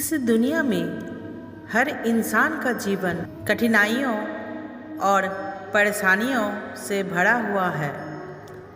इस दुनिया में हर इंसान का जीवन कठिनाइयों और परेशानियों से भरा हुआ है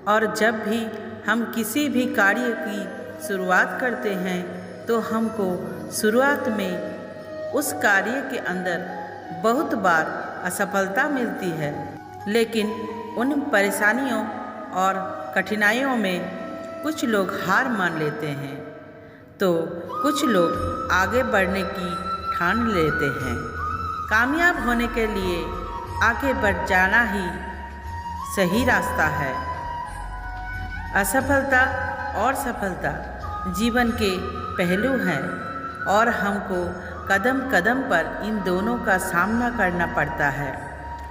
और जब भी हम किसी भी कार्य की शुरुआत करते हैं तो हमको शुरुआत में उस कार्य के अंदर बहुत बार असफलता मिलती है, लेकिन उन परेशानियों और कठिनाइयों में कुछ लोग हार मान लेते हैं तो कुछ लोग आगे बढ़ने की ठान लेते हैं। कामयाब होने के लिए आगे बढ़ जाना ही सही रास्ता है। असफलता और सफलता जीवन के पहलू हैं और हमको कदम कदम पर इन दोनों का सामना करना पड़ता है,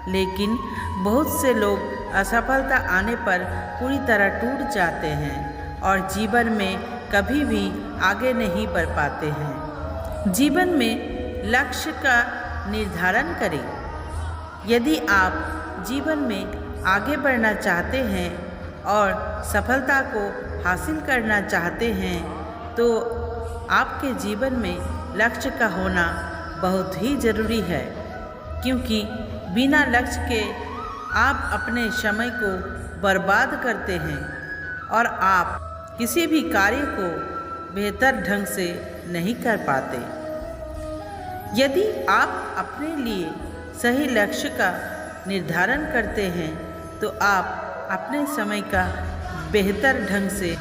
लेकिन बहुत से लोग असफलता आने पर पूरी तरह टूट जाते हैं और जीवन में कभी भी आगे नहीं बढ़ पाते हैं। जीवन में लक्ष्य का निर्धारण करें। यदि आप जीवन में आगे बढ़ना चाहते हैं और सफलता को हासिल करना चाहते हैं तो आपके जीवन में लक्ष्य का होना बहुत ही ज़रूरी है, क्योंकि बिना लक्ष्य के आप अपने समय को बर्बाद करते हैं और आप किसी भी कार्य को बेहतर ढंग से नहीं कर पाते। यदि आप अपने लिए सही लक्ष्य का निर्धारण करते हैं तो आप अपने समय का बेहतर ढंग से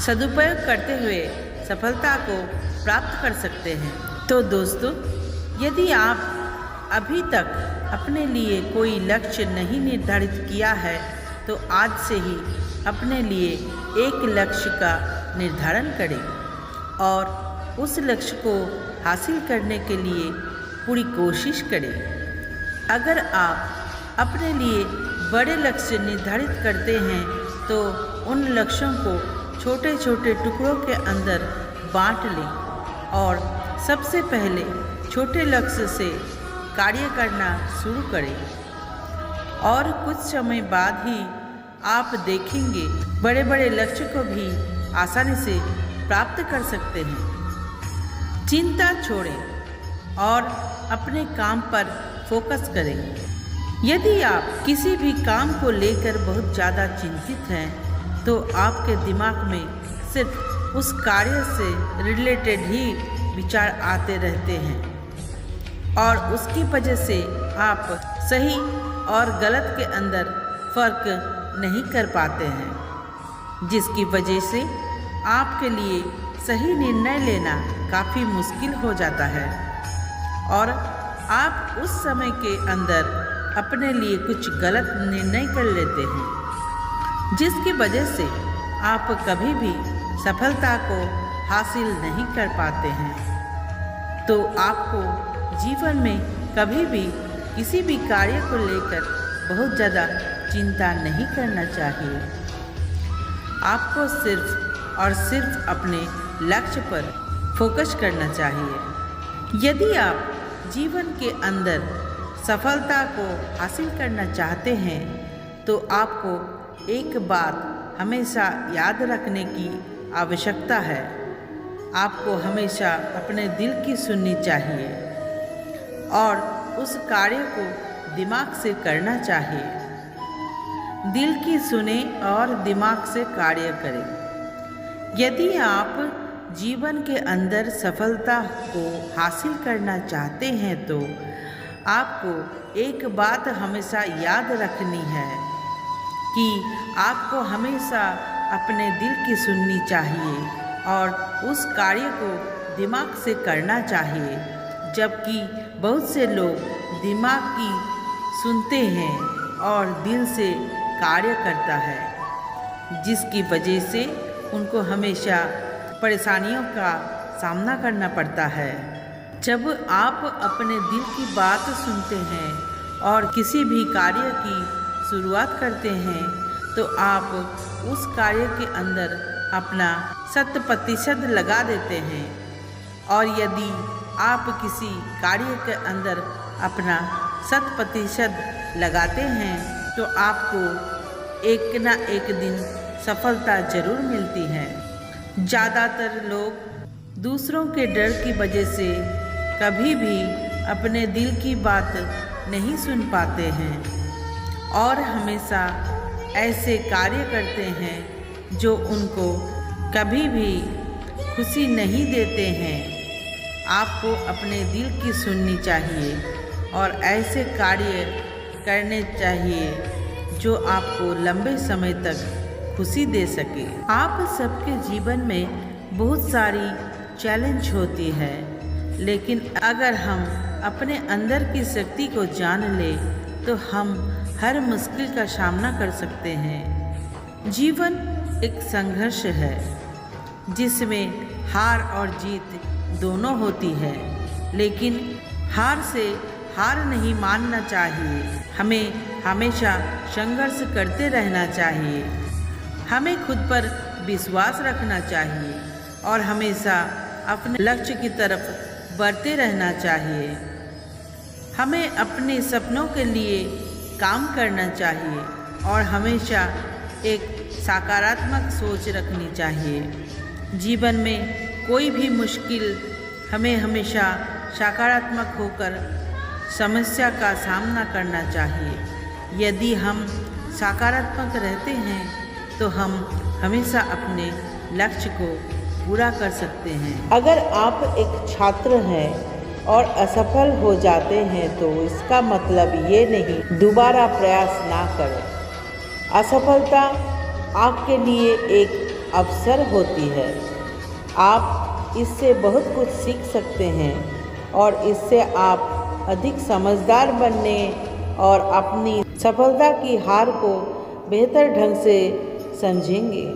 सदुपयोग करते हुए सफलता को प्राप्त कर सकते हैं। तो दोस्तों, यदि आप अभी तक अपने लिए कोई लक्ष्य नहीं निर्धारित किया है तो आज से ही अपने लिए एक लक्ष्य का निर्धारण करें और उस लक्ष्य को हासिल करने के लिए पूरी कोशिश करें। अगर आप अपने लिए बड़े लक्ष्य निर्धारित करते हैं तो उन लक्ष्यों को छोटे छोटे टुकड़ों के अंदर बांट लें और सबसे पहले छोटे लक्ष्य से कार्य करना शुरू करें और कुछ समय बाद ही आप देखेंगे बड़े बड़े लक्ष्य को भी आसानी से प्राप्त कर सकते हैं। चिंता छोड़ें और अपने काम पर फोकस करें। यदि आप किसी भी काम को लेकर बहुत ज़्यादा चिंतित हैं तो आपके दिमाग में सिर्फ उस कार्य से रिलेटेड ही विचार आते रहते हैं और उसकी वजह से आप सही और गलत के अंदर फर्क नहीं कर पाते हैं, जिसकी वजह से आपके लिए सही निर्णय लेना काफ़ी मुश्किल हो जाता है और आप उस समय के अंदर अपने लिए कुछ गलत निर्णय कर लेते हैं, जिसकी वजह से आप कभी भी सफलता को हासिल नहीं कर पाते हैं। तो आपको जीवन में कभी भी किसी भी कार्य को लेकर बहुत ज़्यादा चिंता नहीं करना चाहिए। आपको सिर्फ और सिर्फ अपने लक्ष्य पर फोकस करना चाहिए। यदि आप जीवन के अंदर सफलता को हासिल करना चाहते हैं तो आपको एक बात हमेशा याद रखने की आवश्यकता है। आपको हमेशा अपने दिल की सुननी चाहिए और उस कार्य को दिमाग से करना चाहिए। दिल की सुने और दिमाग से कार्य करें। यदि आप जीवन के अंदर सफलता को हासिल करना चाहते हैं तो आपको एक बात हमेशा याद रखनी है कि आपको हमेशा अपने दिल की सुननी चाहिए और उस कार्य को दिमाग से करना चाहिए, जबकि बहुत से लोग दिमाग की सुनते हैं और दिल से कार्य करता है, जिसकी वजह से उनको हमेशा परेशानियों का सामना करना पड़ता है। जब आप अपने दिल की बात सुनते हैं और किसी भी कार्य की शुरुआत करते हैं तो आप उस कार्य के अंदर अपना 100% लगा देते हैं और यदि आप किसी कार्य के अंदर अपना 100% लगाते हैं तो आपको एक ना एक दिन सफलता ज़रूर मिलती है। ज़्यादातर लोग दूसरों के डर की वजह से कभी भी अपने दिल की बात नहीं सुन पाते हैं और हमेशा ऐसे कार्य करते हैं जो उनको कभी भी खुशी नहीं देते हैं। आपको अपने दिल की सुननी चाहिए और ऐसे कार्य करने चाहिए जो आपको लंबे समय तक खुशी दे सके। आप सबके जीवन में बहुत सारी चैलेंज होती है, लेकिन अगर हम अपने अंदर की शक्ति को जान ले तो हम हर मुश्किल का सामना कर सकते हैं। जीवन एक संघर्ष है जिसमें हार और जीत दोनों होती है, लेकिन हार से हार नहीं मानना चाहिए। हमें हमेशा संघर्ष करते रहना चाहिए। हमें खुद पर विश्वास रखना चाहिए और हमेशा अपने लक्ष्य की तरफ बढ़ते रहना चाहिए। हमें अपने सपनों के लिए काम करना चाहिए और हमेशा एक सकारात्मक सोच रखनी चाहिए। जीवन में कोई भी मुश्किल हमें हमेशा सकारात्मक होकर समस्या का सामना करना चाहिए। यदि हम सकारात्मक रहते हैं तो हम हमेशा अपने लक्ष्य को पूरा कर सकते हैं। अगर आप एक छात्र हैं और असफल हो जाते हैं तो इसका मतलब ये नहीं दोबारा प्रयास ना करें। असफलता आपके लिए एक अवसर होती है। आप इससे बहुत कुछ सीख सकते हैं और इससे आप अधिक समझदार बनने और अपनी सफलता की हार को बेहतर ढंग से समझेंगे।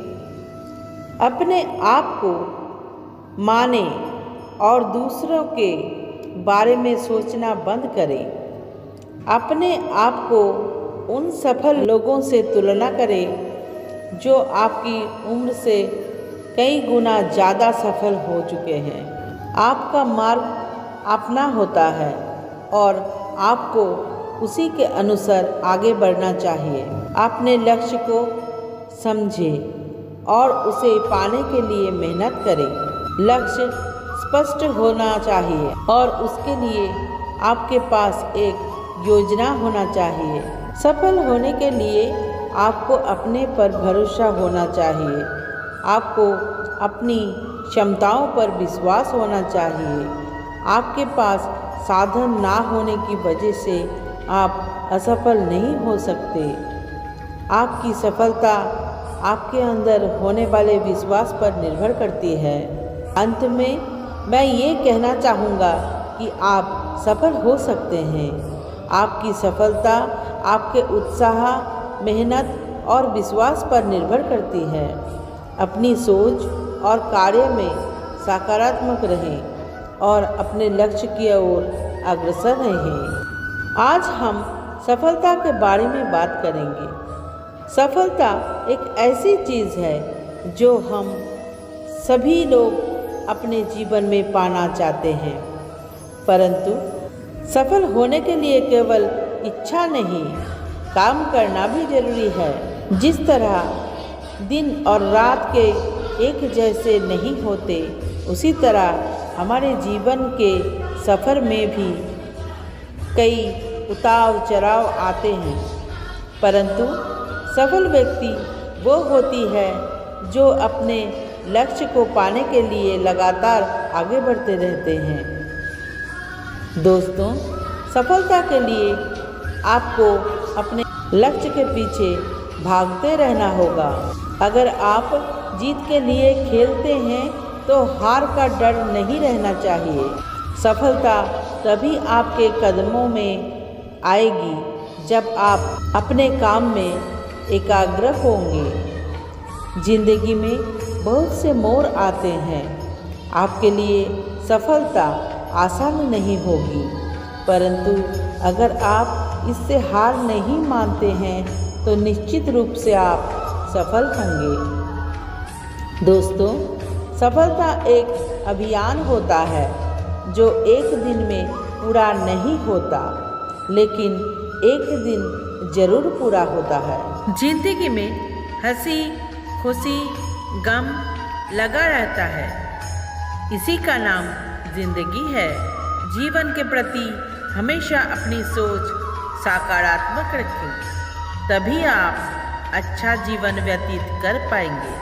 अपने आप को माने और दूसरों के बारे में सोचना बंद करें। अपने आप को उन सफल लोगों से तुलना करें जो आपकी उम्र से कई गुना ज़्यादा सफल हो चुके हैं। आपका मार्ग अपना होता है और आपको उसी के अनुसार आगे बढ़ना चाहिए। अपने लक्ष्य को समझें और उसे पाने के लिए मेहनत करें। लक्ष्य स्पष्ट होना चाहिए और उसके लिए आपके पास एक योजना होना चाहिए। सफल होने के लिए आपको अपने पर भरोसा होना चाहिए। आपको अपनी क्षमताओं पर विश्वास होना चाहिए। आपके पास साधन ना होने की वजह से आप असफल नहीं हो सकते। आपकी सफलता आपके अंदर होने वाले विश्वास पर निर्भर करती है। अंत में मैं ये कहना चाहूँगा कि आप सफल हो सकते हैं। आपकी सफलता आपके उत्साह, मेहनत और विश्वास पर निर्भर करती है। अपनी सोच और कार्य में सकारात्मक रहें और अपने लक्ष्य की ओर अग्रसर रहें। आज हम सफलता के बारे में बात करेंगे। सफलता एक ऐसी चीज़ है जो हम सभी लोग अपने जीवन में पाना चाहते हैं, परंतु सफल होने के लिए केवल इच्छा नहीं, काम करना भी जरूरी है। जिस तरह दिन और रात के एक जैसे नहीं होते, उसी तरह हमारे जीवन के सफ़र में भी कई उतार चढ़ाव आते हैं, परंतु सफल व्यक्ति वो होती है जो अपने लक्ष्य को पाने के लिए लगातार आगे बढ़ते रहते हैं। दोस्तों, सफलता के लिए आपको अपने लक्ष्य के पीछे भागते रहना होगा। अगर आप जीत के लिए खेलते हैं तो हार का डर नहीं रहना चाहिए। सफलता तभी आपके कदमों में आएगी जब आप अपने काम में एकाग्र होंगे। जिंदगी में बहुत से मोड़ आते हैं। आपके लिए सफलता आसान नहीं होगी, परंतु अगर आप इससे हार नहीं मानते हैं तो निश्चित रूप से आप सफल होंगे। दोस्तों, सफलता एक अभियान होता है जो एक दिन में पूरा नहीं होता, लेकिन एक दिन जरूर पूरा होता है। जिंदगी में हंसी खुशी गम लगा रहता है, इसी का नाम जिंदगी है। जीवन के प्रति हमेशा अपनी सोच सकारात्मक रखें, तभी आप अच्छा जीवन व्यतीत कर पाएंगे।